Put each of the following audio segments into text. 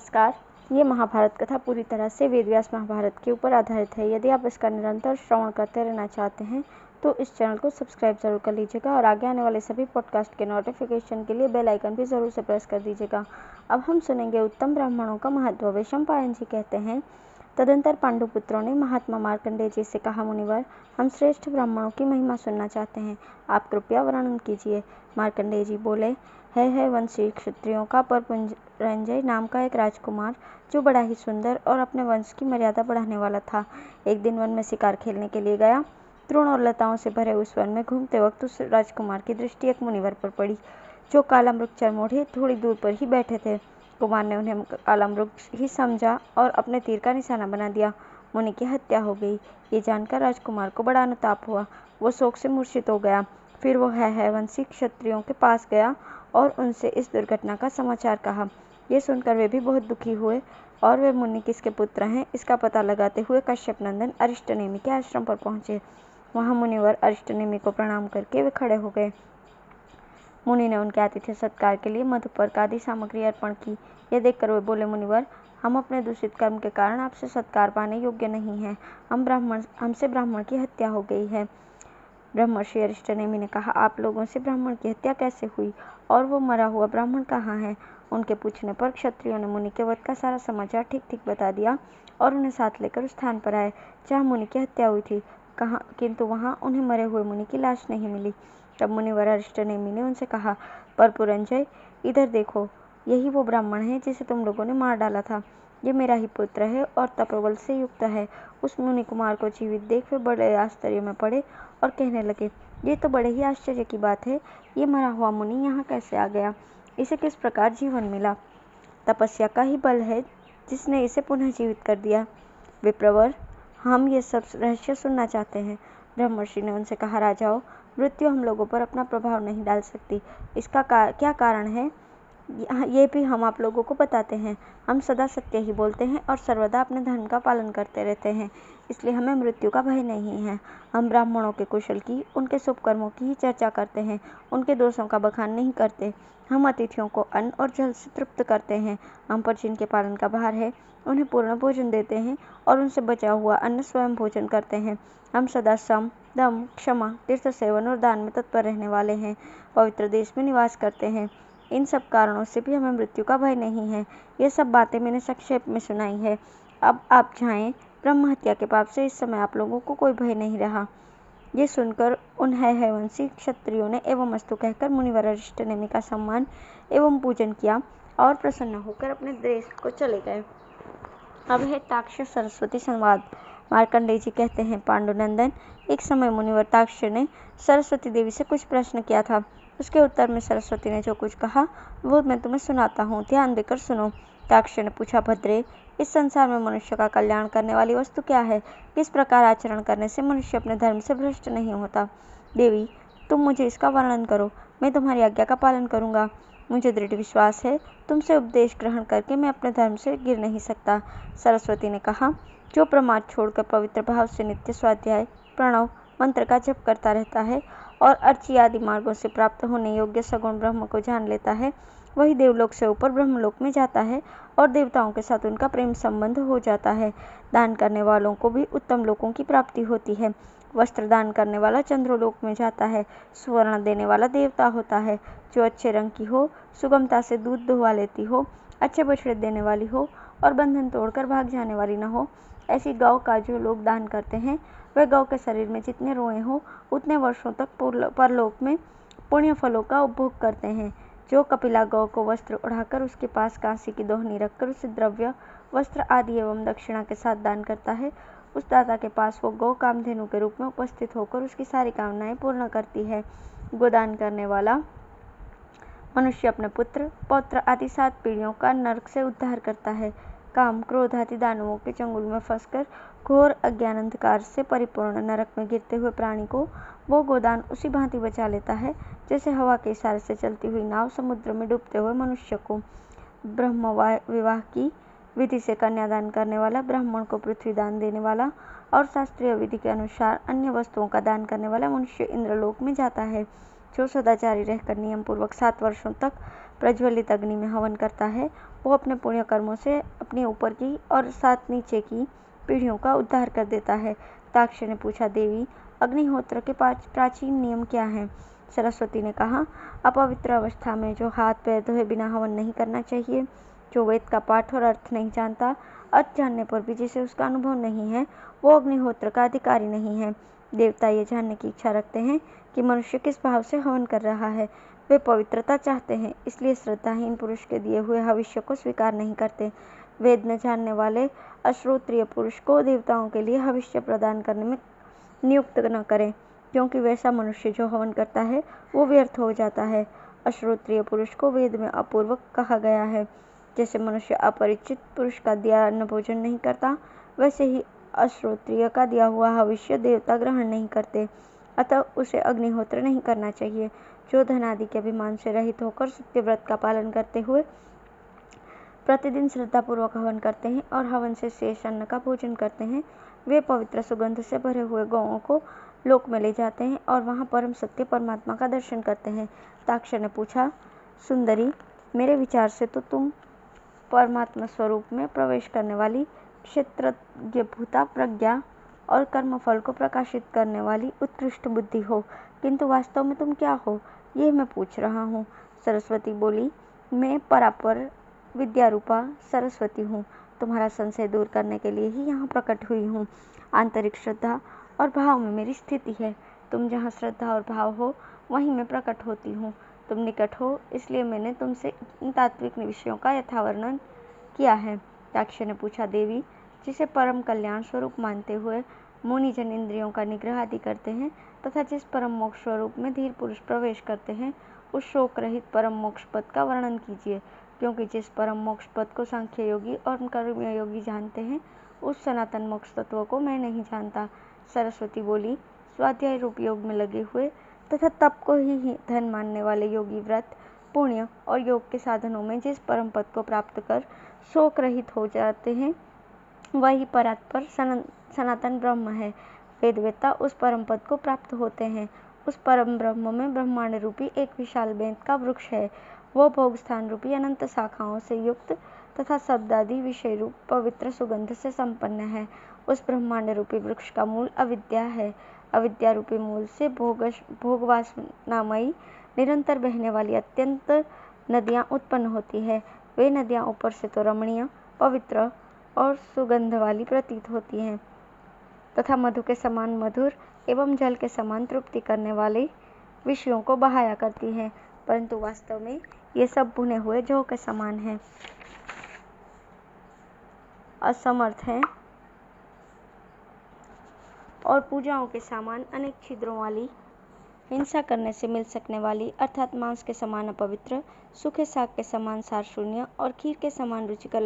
नमस्कार। ये महाभारत कथा पूरी तरह से वेदव्यास महाभारत के ऊपर आधारित है। यदि आप इसका निरंतर श्रवण करते रहना चाहते हैं तो इस चैनल को सब्सक्राइब जरूर कर लीजिएगा और आगे आने वाले सभी पॉडकास्ट के नोटिफिकेशन के लिए बेल आइकन भी जरूर से प्रेस कर दीजिएगा। अब हम सुनेंगे उत्तम ब्राह्मणों का महत्व। वैशंपायन जी कहते हैं, तदंतर पांडुपुत्रों ने महात्मा मार्कंडेय जी से कहा, मुनिवर, हम श्रेष्ठ ब्राह्मणों की महिमा सुनना चाहते हैं, आप कृपया वर्णन कीजिए। मार्कंडेय जी बोले, है वंशी क्षत्रियों का परपुरंजय नाम का एक राजकुमार जो बड़ा ही सुंदर और अपने वंश की मर्यादा बढ़ाने वाला था। एक दिन वन में शिकार खेलने के लिए गया। तृण और लताओं से भरे उस वन में घूमते वक्त उस राजकुमार की दृष्टि एक मुनिवर पर पड़ी जो कालामृग चरमोढ़े थोड़ी दूर पर ही बैठे थे। कुमार ने उन्हें कालामृग ही समझा और अपने तीर का निशाना बना दिया। मुनि की हत्या हो गई। ये जानकर राजकुमार को बड़ा अनुताप हुआ। वो शोक से मूर्छित हो गया। फिर वो है वंशी क्षत्रियों के पास गया और उनसे इस दुर्घटना का समाचार कहा। ये सुनकर वे भी बहुत दुखी हुए और वे मुनि किसके पुत्र हैं इसका पता लगाते हुए कश्यप नंदन अरिष्टनेमि के आश्रम पर पहुंचे। वहां मुनिवर अरिष्टनेमि को प्रणाम करके वे खड़े हो गए। मुनि ने उनके आतिथ्य सत्कार के लिए मधुपर्क आदि सामग्री अर्पण की। यह देखकर वे बोले, मुनिवर, हम अपने दूषित कर्म के कारण आपसे सत्कार पाने योग्य नहीं हैं। हमसे ब्राह्मण की हत्या हो गई है। ब्रह्मर्षि अरिष्टनेमि ने कहा, आप लोगों से ब्राह्मण की हत्या कैसे हुई और वो मरा हुआ ब्राह्मण कहाँ है? उनके पूछने पर क्षत्रियों ने मुनि के वध का सारा समाचार ठीक ठीक बता दिया और उन्हें साथ लेकर उस स्थान पर आए जहाँ मुनि की हत्या हुई थी। किंतु वहाँ उन्हें मरे हुए मुनि की लाश नहीं मिली। तब मुनिवर अरिष्टनेमि ने उनसे कहा, परपुरंजय, इधर देखो, यही वो ब्राह्मण है जिसे तुम लोगों ने मार डाला था। ये मेरा ही पुत्र है और तपोबल से युक्त है। उस मुनि कुमार को जीवित देख वे बड़े आश्चर्य में पड़े और कहने लगे, ये तो बड़े ही आश्चर्य की बात है। ये मरा हुआ मुनि यहाँ कैसे आ गया? इसे किस प्रकार जीवन मिला? तपस्या का ही बल है जिसने इसे पुनः जीवित कर दिया। विप्रवर, हम ये सब रहस्य सुनना चाहते हैं। ब्रह्मर्षि ने उनसे कहा, राजाओं, मृत्यु हम लोगों पर अपना प्रभाव नहीं डाल सकती। इसका क्या कारण है ये भी हम आप लोगों को बताते हैं। हम सदा सत्य ही बोलते हैं और सर्वदा अपने धर्म का पालन करते रहते हैं, इसलिए हमें मृत्यु का भय नहीं है। हम ब्राह्मणों के कुशल की, उनके शुभ कर्मों की ही चर्चा करते हैं, उनके दोषों का बखान नहीं करते। हम अतिथियों को अन्न और जल से तृप्त करते हैं। हम पर जिनके पालन का भार है उन्हें पूर्ण भोजन देते हैं और उनसे बचा हुआ अन्न स्वयं भोजन करते हैं। हम सदा सम, दम, क्षमा, तीर्थ सेवन और दान में तत्पर रहने वाले हैं। पवित्र देश में निवास करते हैं। इन सब कारणों से भी हमें मृत्यु का भय नहीं है। ये सब बातें मैंने संक्षेप में सुनाई है। अब आप जाएं। ब्रह्म हत्या के पाप से इस समय आप लोगों को कोई भय नहीं रहा। ये सुनकर उन वंशी क्षत्रियों ने एवं अस्तु कहकर मुनिवर अरिष्टनेमि का सम्मान एवं पूजन किया और प्रसन्न होकर अपने देश को चले गए। अब है ताक्ष सरस्वती संवाद। मार्कंडेय जी कहते हैं, पांडुनंदन, एक समय मुनिवर ताक्ष ने सरस्वती देवी से कुछ प्रश्न किया था। उसके उत्तर में सरस्वती ने जो कुछ कहा वो मैं तुम्हें सुनाता हूँ, ध्यान देकर सुनो। ताक्ष ने पूछा, भद्रे, इस संसार में मनुष्य का कल्याण करने वाली वस्तु क्या है? किस प्रकार आचरण करने से मनुष्य अपने धर्म से भ्रष्ट नहीं होता? देवी, तुम मुझे इसका वर्णन करो, मैं तुम्हारी आज्ञा का पालन करूंगा। मुझे दृढ़ विश्वास है तुमसे उपदेश ग्रहण करके मैं अपने धर्म से गिर नहीं सकता। सरस्वती ने कहा, जो प्रमाद छोड़कर पवित्र भाव से नित्य स्वाध्याय, प्रणव मंत्र का जप करता रहता है और अर्ची आदि मार्गों से प्राप्त होने योग्य सगुण ब्रह्म को जान लेता है, वही देवलोक से ऊपर ब्रह्मलोक में जाता है और देवताओं के साथ उनका प्रेम संबंध हो जाता है। दान करने वालों को भी उत्तम लोकों की प्राप्ति होती है। वस्त्र दान करने वाला चंद्रलोक में जाता है। सुवर्ण देने वाला देवता होता है। जो अच्छे रंग की हो, सुगमता से दूध दुहवा लेती हो, अच्छे बछड़े देने वाली हो और बंधन तोड़कर भाग जाने वाली न हो, ऐसी गौ का जो लोग दान करते हैं, वह गौ के शरीर में जितने रोए हो उतने वर्षों तक परलोक में पुण्य फलों का उपभोग करते हैं। जो कपिला गौ को वस्त्र उड़ाकर उसके पास कांसी की दोहनी रखकर उसे द्रव्य, वस्त्र आदि एवं दक्षिणा के साथ दान करता है, उस दाता के पास वो गौ कामधेनु के रूप में उपस्थित होकर उसकी सारी कामनाएं पूर्ण करती है। गोदान करने वाला मनुष्य अपने पुत्र, पौत्र आदि 7 पीढ़ियों का नरक से उद्धार करता है। काम, क्रोध आदि दानवों के चंगुल में फंसकर घोर अज्ञान अंधकार से परिपूर्ण नरक में गिरते हुए प्राणी को वो गोदान उसी भांति बचा लेता है जैसे हवा के इशारे से चलती हुई नाव समुद्र में डूबते हुए मनुष्य को। ब्रह्म विवाह की विधि से कन्यादान करने वाला, ब्राह्मण को पृथ्वी दान देने वाला और शास्त्रीय विधि के अनुसार अन्य वस्तुओं का दान करने वाला मनुष्य इंद्रलोक में जाता है। जो सदाचारी रहकर नियम पूर्वक 7 वर्षों तक प्रज्वलित अग्नि में हवन करता है वो अपने पुण्य कर्मों से अपनी ऊपर की और साथ नीचे की पीढ़ियों का उद्धार कर देता है। ताक्ष ने पूछा, देवी, अग्निहोत्र के प्राचीन नियम क्या हैं? सरस्वती ने कहा, अपवित्र अवस्था में जो हाथ पैर धोए बिना हवन नहीं करना चाहिए, जो वेद का पाठ और अर्थ नहीं जानता, अर्थ जानने पर भी जिसे उसका अनुभव नहीं है, वो अग्निहोत्र का अधिकारी नहीं है। देवता ये जानने की इच्छा रखते हैं कि मनुष्य किस भाव से हवन कर रहा है। वे पवित्रता चाहते हैं, इसलिए श्रद्धाहीन पुरुष के दिए हुए हविष्य को स्वीकार नहीं करते। वेद न जानने वाले अश्रोत्रिय पुरुष को देवताओं के लिए हविष्य प्रदान करने में नियुक्त न करें, क्योंकि वैसा मनुष्य जो हवन करता है वो व्यर्थ हो जाता है। अश्रोत्रिय पुरुष को वेद में अपूर्वक कहा गया है। जैसे मनुष्य अपरिचित पुरुष का दिया अन्न भोजन नहीं करता, वैसे ही अश्रोत्रिय का दिया हुआ हविष्य देवता ग्रहण नहीं करते, अतः उसे अग्निहोत्र नहीं करना चाहिए। जो धन आदि के अभिमान से रहित होकर सत्यव्रत का पालन करते हुए प्रतिदिन श्रद्धापूर्वक हवन करते हैं और हवन से शेष अन्न का भोजन करते हैं, वे पवित्र सुगंध से भरे हुए गौओं को लोक में ले जाते हैं और वहां परम सत्य परमात्मा का दर्शन करते हैं। ताक्ष ने पूछा, सुंदरी, मेरे विचार से तो तुम परमात्मा स्वरूप में प्रवेश करने वाली क्षेत्रज्ञ भूता प्रज्ञा और कर्मफल को प्रकाशित करने वाली उत्कृष्ट बुद्धि हो, किंतु वास्तव में तुम क्या हो, ये मैं पूछ रहा हूँ। सरस्वती बोली, मैं परापर विद्यारूपा सरस्वती हूँ। तुम्हारा संशय दूर करने के लिए ही यहाँ प्रकट हुई हूँ। आंतरिक श्रद्धा और भाव में मेरी स्थिति है। तुम जहाँ श्रद्धा और भाव हो, वहीं मैं प्रकट होती हूँ। तुम निकट हो, इसलिए मैंने तुमसे इन तात्विक विषयों का यथावर्णन किया है। ताक्ष ने पूछा, देवी, जिसे परम कल्याण स्वरूप मानते हुए मुनिजन इंद्रियों का निग्रह आदि करते हैं तथा जिस परम मोक्ष स्वरूप में धीर पुरुष प्रवेश करते हैं, उस शोक रहित परम मोक्ष पद का वर्णन कीजिए, क्योंकि जिस परम मोक्ष पद को सांख्य योगी और कर्मयोगी जानते हैं, उस सनातन मोक्ष तत्व को मैं नहीं जानता। सरस्वती बोली, स्वाध्याय रूप योग में लगे हुए तथा तप को ही धन मानने वाले योगी व्रत, पुण्य और योग के साधनों में जिस परम पद को प्राप्त कर शोक रहित हो जाते हैं, वही परात्पर सनातन ब्रह्म है। वेदवेत्ता उस परम पद को प्राप्त होते हैं। उस परम ब्रह्म में ब्रह्मांड रूपी एक विशाल बेंत का वृक्ष है। वो भोग स्थान रूपी अनंत शाखाओं से युक्त तथा शब्दादि विषय रूप पवित्र सुगंध से संपन्न है। उस ब्रह्मांड रूपी वृक्ष का मूल अविद्या है। अविद्या रूपी मूल से भोगवासनामयी निरंतर बहने वाली अत्यंत नदियाँ उत्पन्न होती है। वे नदियाँ ऊपर से तो रमणीय, पवित्र और सुगंध वाली प्रतीत होती हैं तथा मधु के समान मधुर एवं जल के समान तृप्ति करने वाले विषयों को बहाया करती हैं, परंतु वास्तव में ये सब भुने हुए जौ के समान हैं, असमर्थ हैं और पूजाओं के समान अनेक छिद्रों वाली, हिंसा करने से मिल सकने वाली अर्थात मांस के समान अपवित्र, सूखे साग के समान सार शून्य और खीर के समान रुचिकर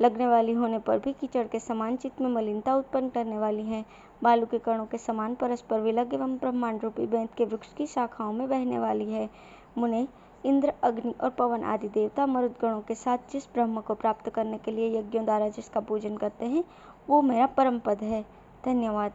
लगने वाली होने पर भी कीचड़ के समान चित्त में मलिनता उत्पन्न करने वाली हैं, बालू के कणों के समान परस्पर विलग एवं ब्रह्मांड रूपी बेंत के वृक्ष की शाखाओं में बहने वाली है। मुने, इंद्र, अग्नि और पवन आदि देवता मरुदगणों के साथ जिस ब्रह्म को प्राप्त करने के लिए यज्ञों द्वारा जिसका पूजन करते हैं, वो मेरा परम पद है। धन्यवाद।